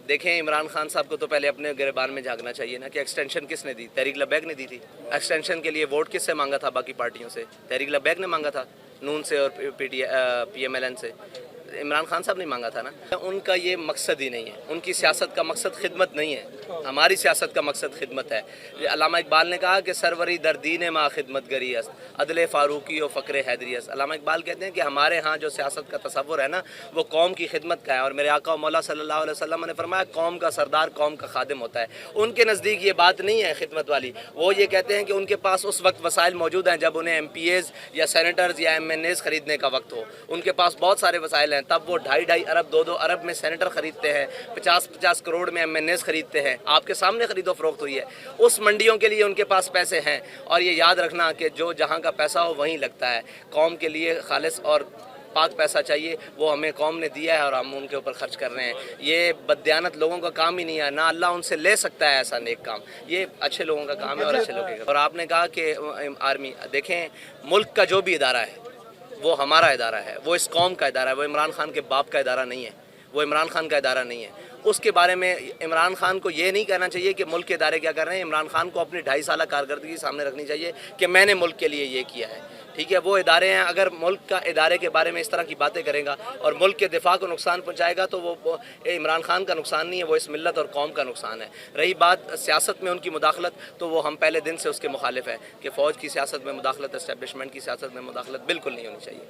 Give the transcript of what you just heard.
देखें, इमरान खान साहब को तो पहले अपने गिरबान में झांकना चाहिए ना कि एक्सटेंशन किसने दी? तहरीक लब्बैक ने दी थी। एक्सटेंशन के लिए वोट किससे मांगा था? बाकी पार्टियों से। तहरीक लब्बैक ने मांगा था, नून से और PMLN से। इमरान खान साहब ने मांगा था ना। उनका ये मकसद ही नहीं है, उनकी सियासत का मकसद खिदमत नहीं है, हमारी सियासत का मकसद खिदमत है। अल्लामा इकबाल ने कहा कि सरवरी दर दीन माँ खिदमत गरी अस्त, अदल फ़ारूकी व फ़क्र हैदरी अस्त। अल्लामा इकबाल कहते हैं कि हमारे यहाँ जो सियासत का तसव्वुर है ना, वो कौम की खिदमत का है। और मेरे आका मौला सल्लल्लाहु अलैहि वसल्लम ने फरमाया कौम का सरदार कौम का खादिम होता है। उनके नज़दीक ये बात नहीं है खिदमत वाली। वो ये कहते हैं कि उनके पास उस वक्त वसाइल मौजूद हैं जब उन्हें MPAs या सेनेटर्स या MNAs खरीदने का वक्त हो। उनके पास बहुत सारे वसाइल हैं, तब वो 2.5 अरब 2 अरब में सेनेटर खरीदते हैं, 50 करोड़ में MNAs खरीदते हैं। आपके सामने खरीदो फरोख्त हुई है। उस मंडियों के लिए उनके पास पैसे हैं। और ये याद रखना कि जो जहाँ का पैसा हो वहीं लगता है। कौम के लिए खालिस और पाक पैसा चाहिए, वो हमें कौम ने दिया है और हम उनके ऊपर खर्च कर रहे हैं। ये बददियानत लोगों का काम ही नहीं है, ना अल्लाह उनसे ले सकता है ऐसा नेक काम। ये अच्छे लोगों का काम है और अच्छे लोगों का। और आपने कहा कि आर्मी, देखें, मुल्क का जो भी इदारा है वो हमारा इदारा है, वो इस कौम का इदारा है। वो इमरान खान के बाप का इदारा नहीं है, वो इमरान खान का इदारा नहीं है। उसके बारे में इमरान खान को ये नहीं कहना चाहिए कि मुल्क के इदारे क्या कर रहे हैं। इमरान खान को अपनी 2.5 साल कारकर्दगी सामने रखनी चाहिए कि मैंने मुल्क के लिए ये किया है। ठीक है, वो इदारे हैं। अगर मुल्क का इदारे के बारे में इस तरह की बातें करेगा और मुल्क के दिफा को नुकसान पहुँचाएगा तो वो इमरान खान का नुकसान नहीं है, वो इस मिल्लत और कौम का नुकसान है। रही बात सियासत में उनकी मुदाखलत, तो वो हम पहले दिन से उसके मुखालिफ है कि फ़ौज की सियासत में मुदाखलत, एस्टेब्लिशमेंट की सियासत में मुदाखलत बिल्कुल नहीं होनी चाहिए।